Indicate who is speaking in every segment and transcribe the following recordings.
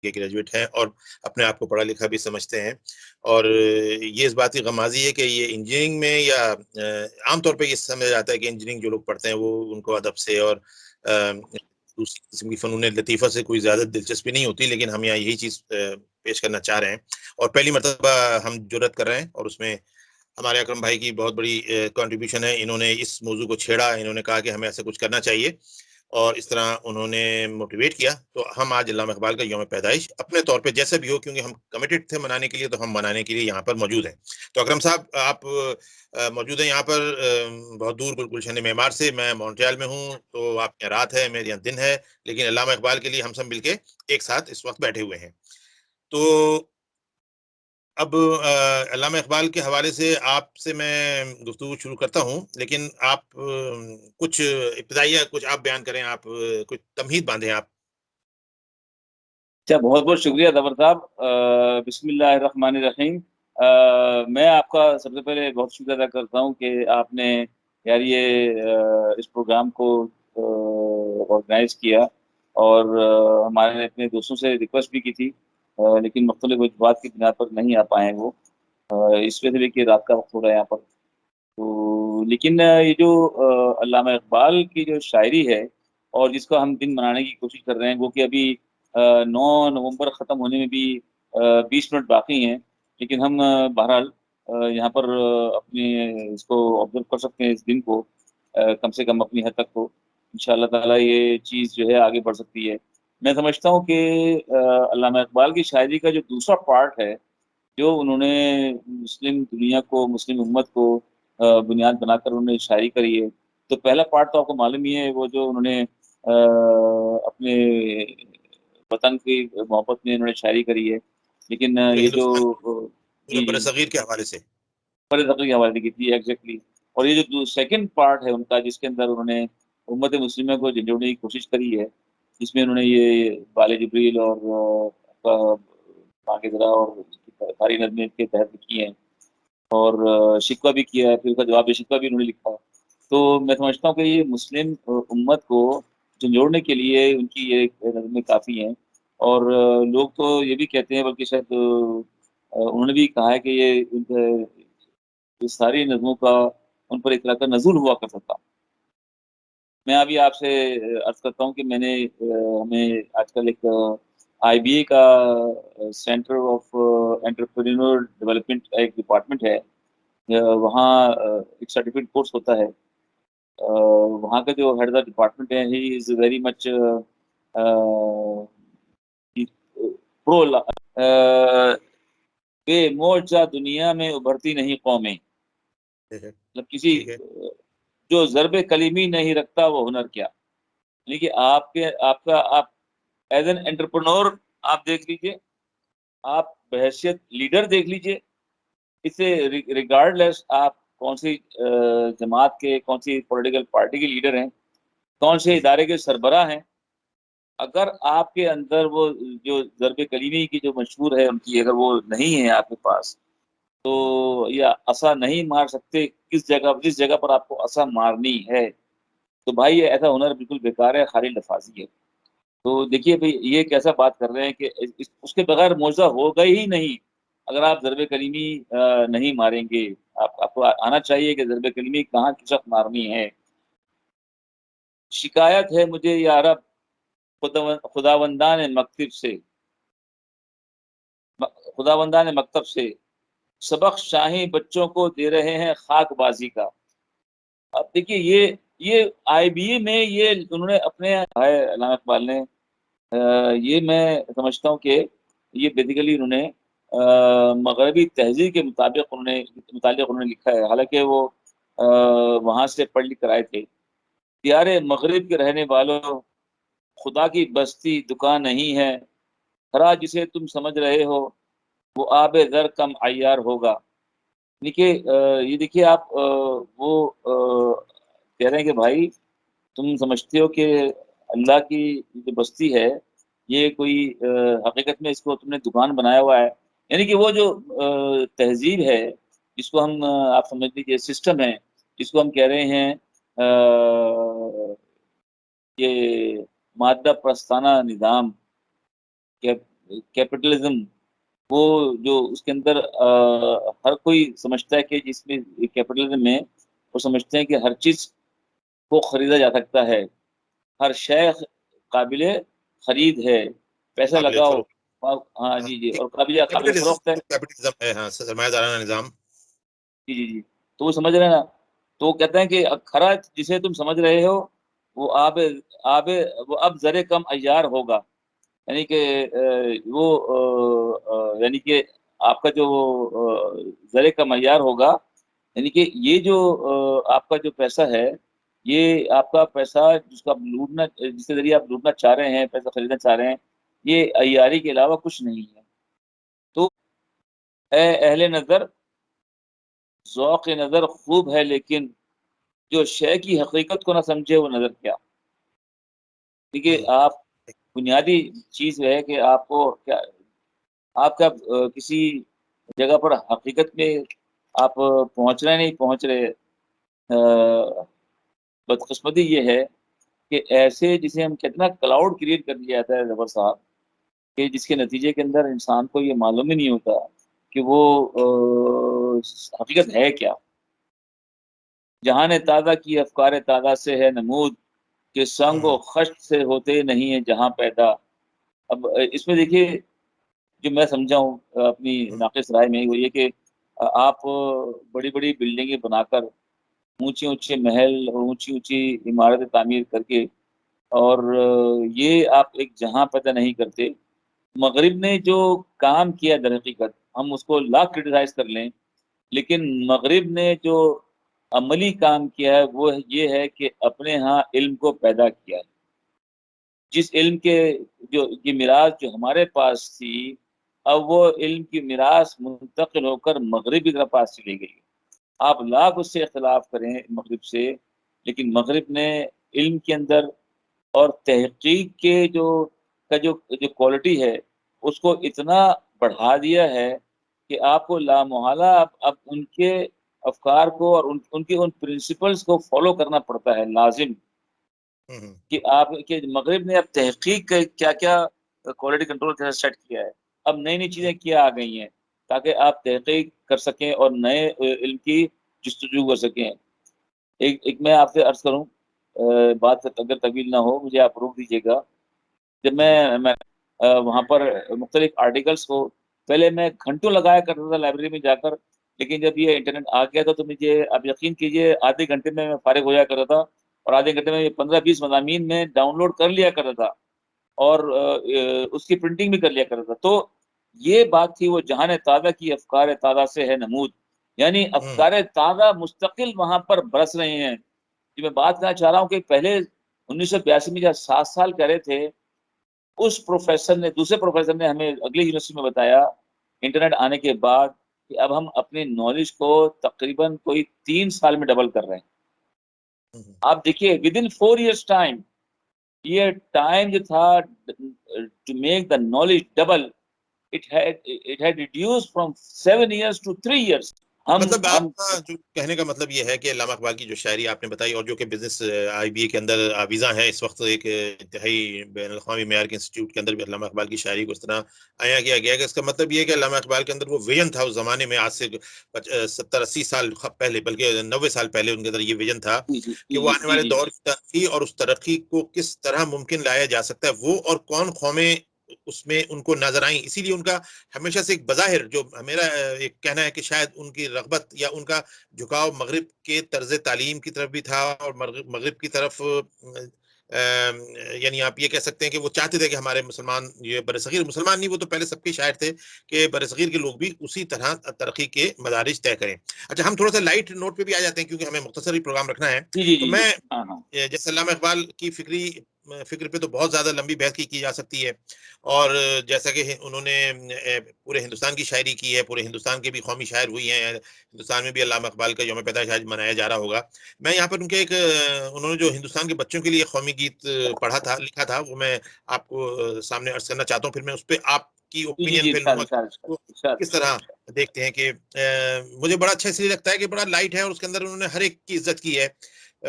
Speaker 1: کے گریجویٹ ہیں اور اپنے آپ کو پڑھا لکھا بھی سمجھتے ہیں، اور یہ اس بات کی غمازی ہے کہ یہ انجینئرنگ میں یا عام طور پہ یہ سمجھا جاتا ہے کہ انجینئرنگ جو لوگ پڑھتے ہیں وہ ان کو ادب سے اور دوسری قسم کی فنون لطیفہ سے کوئی زیادہ دلچسپی نہیں ہوتی، لیکن ہم یہاں یہی چیز پیش کرنا چاہ رہے ہیں، اور پہلی مرتبہ ہم جرات کر رہے ہیں، اور اس میں ہمارے اکرم بھائی کی بہت بڑی کنٹریبیوشن ہے۔ انہوں نے اس موضوع کو چھیڑا، انہوں نے کہا کہ ہمیں ایسا کچھ کرنا چاہیے، اور اس طرح انہوں نے موٹیویٹ کیا۔ تو ہم آج علامہ اقبال کا یوم پیدائش اپنے طور پہ جیسے بھی ہو، کیونکہ ہم کمیٹڈ تھے منانے کے لیے، تو ہم منانے کے لیے یہاں پر موجود ہیں۔ تو اکرم صاحب، آپ موجود ہیں یہاں پر بہت دور گلشن معمار سے، میں مونٹریال میں ہوں، تو آپ کے رات ہے، میرے یہاں دن ہے، لیکن علامہ اقبال کے لیے ہم سب مل کے ایک ساتھ اس وقت بیٹھے ہوئے ہیں۔ تو اب علامہ اقبال کے حوالے سے آپ سے میں گفتگو شروع کرتا ہوں، لیکن آپ کچھ ابتدائیہ کچھ آپ بیان کریں، آپ کچھ تمہید باندھیں آپ۔
Speaker 2: اچھا، بہت بہت شکریہ ظفر صاحب۔ بسم اللہ الرحمن الرحیم۔ میں آپ کا سب سے پہلے بہت شکریہ ادا کرتا ہوں کہ آپ نے یار یہ اس پروگرام کو آرگنائز کیا، اور ہمارے اپنے دوستوں سے ریکویسٹ بھی کی تھی، لیکن مختلف وجوہات کی بنا پر نہیں آ پائے وہ، اس وجہ سے کہ رات کا وقت ہو رہا ہے یہاں پر۔ تو لیکن یہ جو علامہ اقبال کی جو شاعری ہے اور جس کا ہم دن منانے کی کوشش کر رہے ہیں، وہ کہ ابھی 9 نومبر ختم ہونے میں بھی 20 منٹ باقی ہیں، لیکن ہم بہرحال یہاں پر اپنے اس کو آبزرو کر سکتے ہیں، اس دن کو کم سے کم اپنی حد تک تو انشاءاللہ تعالیٰ یہ چیز جو ہے آگے بڑھ سکتی ہے۔ میں سمجھتا ہوں کہ علامہ اقبال کی شاعری کا جو دوسرا پارٹ ہے، جو انہوں نے مسلم دنیا کو، مسلم امت کو بنیاد بنا کر انہوں نے شاعری کری ہے، تو پہلا پارٹ تو آپ کو معلوم ہی ہے، وہ جو انہوں نے اپنے وطن کی محبت میں انہوں نے شاعری کری ہے، لیکن یہ جو
Speaker 1: ہندوستان پورے
Speaker 2: جی
Speaker 1: بر
Speaker 2: جی
Speaker 1: صغیر کے حوالے سے۔
Speaker 2: بڑے تقریر کے حوالے کی تھی ایگزیکٹلی۔ اور یہ جو سیکنڈ پارٹ ہے ان کا، جس کے اندر انہوں نے امت مسلمہ کو جوڑنے کی کوشش کری ہے، جس میں انہوں نے یہ بال جبریل اور باقی اور ساری نظمیں کے تحت لکھی ہیں، اور شکوہ بھی کیا ہے، پھر اس کا جواب شکوہ بھی انہوں نے لکھا۔ تو میں سمجھتا ہوں کہ یہ مسلم امت کو جھنجھوڑنے کے لیے ان کی یہ نظمیں کافی ہیں، اور لوگ تو یہ بھی کہتے ہیں، بلکہ شاید انہوں نے بھی کہا ہے کہ یہ ساری نظموں کا ان پر ایک طرح کا نزول ہوا کرتا تھا۔ میں ابھی آپ سے عرض کرتا ہوں کہ میں نے ہمیں آج کل ایک IBA کا سینٹر آف انٹرپرینور ڈیولپمنٹ ایک ڈپارٹمنٹ ہے، وہاں ایک سرٹیفکیٹ کورس ہوتا ہے۔ وہاں کا جو ہیڈ آف ڈپارٹمنٹ ہے، ہی از ویری مچ پرو بے موجہ دنیا میں ابھرتی نہیں قومیں، مطلب کسی
Speaker 1: ٹھیک ہے۔
Speaker 2: جو ضرب کلیمی نہیں رکھتا وہ ہنر کیا۔ یعنی کہ آپ ایز این انٹرپرنور آپ دیکھ لیجئے، آپ بحیثیت لیڈر دیکھ لیجئے، اس سے ریگارڈ لیس آپ کون سی جماعت کے، کون سی پولیٹیکل پارٹی کے لیڈر ہیں، کون سے ادارے کے سربراہ ہیں، اگر آپ کے اندر وہ جو ضرب کلیمی کی جو مشہور ہے ان کی، اگر وہ نہیں ہے آپ کے پاس، تو یا عصا نہیں مار سکتے جس جگہ پر آپ کو عصا مارنی ہے، تو بھائی یہ ایسا ہنر بالکل بیکار ہے، خالی لفاظی ہے۔ تو دیکھیے بھائی، یہ کیسا بات کر رہے ہیں کہ اس کے بغیر معجزہ ہوگا ہی نہیں اگر آپ ضرب کلیمی نہیں ماریں گے۔ آپ کو آنا چاہیے کہ ضرب کلیمی کہاں کس وقت مارنی ہے۔ شکایت ہے مجھے یا رب خداوندان مکتب سے، سبق شاہی بچوں کو دے رہے ہیں خاک بازی کا۔ اب دیکھیے یہ IBA میں یہ انہوں نے اپنے علامہ اقبال نے یہ میں سمجھتا ہوں کہ یہ بیسیکلی انہوں نے مغربی تہذیب کے مطابق انہوں نے لکھا ہے، حالانکہ وہ وہاں سے پڑھ لکھ کر آئے تھے۔ دیار مغرب کے رہنے والوں، خدا کی بستی دکان نہیں ہے، خرا جسے تم سمجھ رہے ہو وہ آب در کم عیار ہوگا۔ یہ دیکھیے آپ وہ کہہ رہے ہیں کہ بھائی تم سمجھتے ہو کہ اللہ کی جو بستی ہے یہ کوئی حقیقت میں اس کو تم نے دکان بنایا ہوا ہے، یعنی کہ وہ جو تہذیب ہے جس کو ہم آپ سمجھ لیجیے سسٹم ہے، جس کو ہم کہہ رہے ہیں یہ مادہ پرستانہ نظام، کہ کیپٹلزم وہ جو اس کے اندر ہر کوئی سمجھتا ہے کہ جس میں کیپٹلزم میں وہ سمجھتے ہیں کہ ہر چیز کو خریدا جا سکتا ہے، ہر شے قابل خرید ہے، پیسہ
Speaker 1: قابل
Speaker 2: لگاؤ.
Speaker 1: فروخت.
Speaker 2: ہاں
Speaker 1: ہاں،
Speaker 2: جی جی، اور قابل فروخت ہے.
Speaker 1: کیپٹلزم ہے، ہاں سرمایہ دارانہ نظام.
Speaker 2: جی جی جی، تو وہ سمجھ رہے ہیں نا. تو وہ کہتے ہیں کہ کھرا جسے تم سمجھ رہے ہو وہ آب وہ اب زر کم عیار ہوگا. یعنی کہ وہ یعنی کہ آپ کا جو زر کا معیار ہوگا، یعنی کہ یہ جو آپ کا جو پیسہ ہے، یہ آپ کا پیسہ جس کو آپ لوٹنا، جس کے ذریعے آپ لوٹنا چاہ رہے ہیں، پیسہ خریدنا چاہ رہے ہیں، یہ عیاری کے علاوہ کچھ نہیں ہے. تو اے اہل نظر، ذوق نظر خوب ہے لیکن جو شے کی حقیقت کو نہ سمجھے وہ نظر کیا. دیکھیے آپ بنیادی چیز ہے کہ آپ کو کیا، آپ کا کسی جگہ پر حقیقت میں آپ پہنچ رہے نہیں پہنچ رہے. بدقسمتی یہ ہے کہ ایسے جسے ہم کتنا کلاؤڈ کریٹ کر دیا جاتا ہے زبر صاحب، کہ جس کے نتیجے کے اندر انسان کو یہ معلوم ہی نہیں ہوتا کہ وہ حقیقت ہے کیا. جہان تازہ کی افکار تازہ سے ہے نمود کہ سنگ و خشت سے ہوتے نہیں ہیں جہاں پیدا. اب اس میں دیکھیے جو میں سمجھا ہوں اپنی ناقص رائے میں وہ یہ کہ آپ بڑی بڑی بلڈنگیں بنا کر اونچے اونچے محل اور اونچی اونچی عمارتیں تعمیر کر کے، اور یہ آپ ایک جہاں پیدا نہیں کرتے. مغرب نے جو کام کیا در حقیقت ہم اس کو لاکھ کرٹیسائز کر لیں، لیکن مغرب نے جو عملی کام کیا ہے وہ یہ ہے کہ اپنے ہاں علم کو پیدا کیا ہے. جس علم کے جو یہ میراث جو ہمارے پاس تھی، اب وہ علم کی میراث منتقل ہو کر مغرب کی طرف پاس چلی گئی. آپ لاکھ اس سے اختلاف کریں مغرب سے، لیکن مغرب نے علم کے اندر اور تحقیق کے جو کوالٹی ہے اس کو اتنا بڑھا دیا ہے کہ آپ کو لامحالہ اب ان کے افکار کو اور ان کے ان پرنسپلز کو فالو کرنا پڑتا ہے لازم. کہ آپ کے مغرب نے اب تحقیق کیا کیا کوالٹی کنٹرول کا سیٹ کیا ہے. اب نئی نئی چیزیں کیا آ گئی ہیں تاکہ آپ تحقیق کر سکیں اور نئے علم کی جستجو کر سکیں. ایک میں آپ سے عرض کروں، بات اگر طویل نہ ہو مجھے آپ روک دیجیے گا. جب میں وہاں پر مختلف آرٹیکلس کو پہلے میں گھنٹوں لگایا کرتا تھا لائبریری میں جا کر، لیکن جب یہ انٹرنیٹ آ گیا تھا تو مجھے آپ یقین کیجئے آدھے گھنٹے میں فارغ ہو جایا کرتا تھا، اور آدھے گھنٹے میں 15-20 مضامین میں ڈاؤن لوڈ کر لیا کرتا تھا اور اس کی پرنٹنگ بھی کر لیا کرتا تھا. تو یہ بات تھی وہ جہان تازہ کی افکار تازہ سے ہے نمود، یعنی افکار تازہ مستقل وہاں پر برس رہے ہیں. جو میں بات کرنا چاہ رہا ہوں کہ پہلے 1982 میں جب 7 سال کہہ رہے تھے، اس پروفیسر نے دوسرے پروفیسر نے ہمیں اگلی یونیورسٹی میں بتایا انٹرنیٹ آنے کے بعد کہ اب ہم اپنی نالج کو تقریباً کوئی 3 سال میں ڈبل کر رہے ہیں. آپ دیکھیے ود ان 4 years ٹائم، یہ ٹائم جو تھا to make the knowledge double, it had reduced from 7 years to 3 years.
Speaker 1: مطلب آپ
Speaker 2: ہم
Speaker 1: کا جو کہنے کا مطلب یہ ہے کہ علامہ اقبال کی جو شاعری آپ نے بتائی اور جو کہ بزنس آئی بی اے کے اندر آویزاں ہے اس وقت، ایک انتہائی بین الاقوامی معیار کے انسٹیٹیوٹ کے اندر بھی علامہ اقبال کی شاعری کو اس طرح عیاں کیا گیا کہ اس کا مطلب یہ ہے کہ علامہ اقبال کے اندر وہ ویژن تھا اس زمانے میں، آج سے 70-80 سال پہلے، بلکہ 90 سال پہلے ان کے اندر یہ ویژن تھا
Speaker 2: جی جی
Speaker 1: کہ
Speaker 2: جی
Speaker 1: وہ آنے
Speaker 2: جی
Speaker 1: والے
Speaker 2: جی
Speaker 1: دور کی ترقی اور اس ترقی کو کس طرح ممکن لایا جا سکتا ہے، وہ اور کون قومیں اس میں ان کو نظر آئیں. اسی لیے ان کا ہمیشہ سے ایک بظاہر جو میرا ایک کہنا ہے کہ شاید ان کی رغبت یا ان کا جھکاؤ مغرب کے طرز تعلیم کی طرف بھی تھا، اور مغرب کی طرف یعنی آپ یہ کہہ سکتے ہیں کہ وہ چاہتے تھے کہ ہمارے مسلمان، یہ برصغیر مسلمان نہیں، وہ تو پہلے سب کے شاعر تھے کہ برصغیر کے لوگ بھی اسی طرح ترقی کے مدارج طے کریں. اچھا ہم تھوڑا سا لائٹ نوٹ پہ بھی آ جاتے ہیں کیونکہ ہمیں مختصر ہی پروگرام رکھنا ہے.
Speaker 2: جی جی
Speaker 1: تو
Speaker 2: جی جی
Speaker 1: میں
Speaker 2: ہاں ہاں
Speaker 1: جیسے علامہ اقبال کی فکر پہ تو بہت زیادہ لمبی بحث کی جا سکتی ہے، اور جیسا کہ انہوں نے پورے ہندوستان کی شاعری کی ہے، پورے ہندوستان کے بھی قومی شاعر ہوئی ہیں، ہندوستان میں بھی علامہ اقبال کا یوم پیدائش آج منایا جا رہا ہوگا. میں یہاں پر ان کے انہوں نے جو ہندوستان کے بچوں کے لیے قومی گیت پڑھا تھا، لکھا تھا، وہ میں آپ کو سامنے عرض کرنا چاہتا ہوں، پھر میں اس پہ آپ کی
Speaker 2: جی جی
Speaker 1: اوپینین
Speaker 2: جی
Speaker 1: پہ
Speaker 2: ارشاد
Speaker 1: لوں گا
Speaker 2: ارشاد
Speaker 1: کہ
Speaker 2: ارشاد
Speaker 1: کس
Speaker 2: ارشاد
Speaker 1: طرح
Speaker 2: ارشاد.
Speaker 1: دیکھتے ہیں کہ مجھے بڑا اچھا اس لیے لگتا ہے کہ بڑا لائٹ ہے اور اس کے اندر انہوں نے ہر ایک کی عزت کی ہے.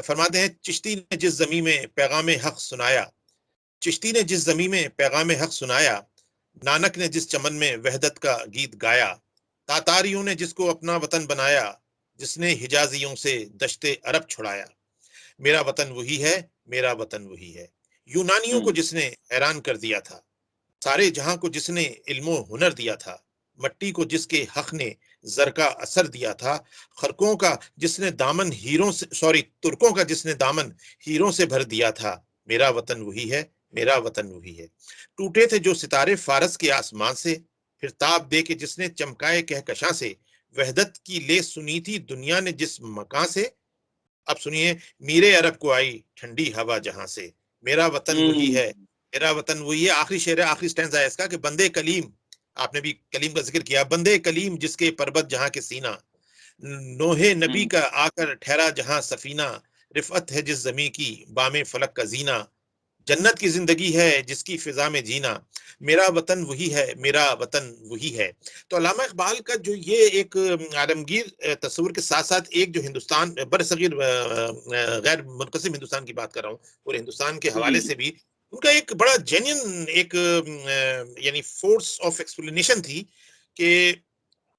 Speaker 1: فرماتے ہیں چشتی نے جس زمین میں پیغام حق سنایا، چشتی نے جس زمین میں پیغام حق سنایا، نانک نے جس چمن میں وحدت کا گیت گایا، تاتاریوں نے جس کو اپنا وطن بنایا، جس نے حجازیوں سے دشت عرب چھڑایا، میرا وطن وہی ہے، میرا وطن وہی ہے، یونانیوں کو جس نے حیران کر دیا تھا، سارے جہاں کو جس نے علم و ہنر دیا تھا، مٹی کو جس کے حق نے زر کا اثر دیا تھا، خرقوں کا جس نے دامن ہیروں سے ترکوں کا جس نے دامن ہیروں سے بھر دیا تھا، میرا وطن وہی ہے، میرا وطن وہی ہے، ٹوٹے تھے جو ستارے فارس کے آسمان سے، پھر تاب دے کے جس نے چمکائے کہکشاں سے، وحدت کی لے سنی تھی دنیا نے جس مکان سے، اب سنیے، میرے عرب کو آئی ٹھنڈی ہوا جہاں سے، میرا وطن وہی ہے، میرا وطن وہی ہے۔ آخری شعر ہے، آخری سٹینزا ہے اس کا کہ بندے کلیم، آپ نے بھی کلیم کا ذکر کیا، بندے کلیم جس کے پربت جہاں کے سینہ، نوح نبی کا آ کر ٹھہرا جہاں سفینہ، رفعت ہے جس زمیں کی بام فلک کا زینہ، جنت کی زندگی ہے جس کی فضا میں جینا، میرا وطن وہی ہے، میرا وطن وہی ہے۔ تو علامہ اقبال کا جو یہ ایک عالمگیر تصور کے ساتھ ساتھ ایک جو ہندوستان برصغیر غیر منقسم ہندوستان کی بات کر رہا ہوں، پورے ہندوستان کے حوالے سے بھی ان کا ایک بڑا جینین ایک یعنی فورس آف ایکسپلینیشن تھی کہ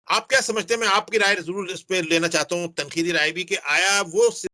Speaker 1: آپ کیا سمجھتے ہیں، میں آپ کی رائے ضرور اس پہ لینا چاہتا ہوں، تنقیدی رائے بھی، کہ آیا وہ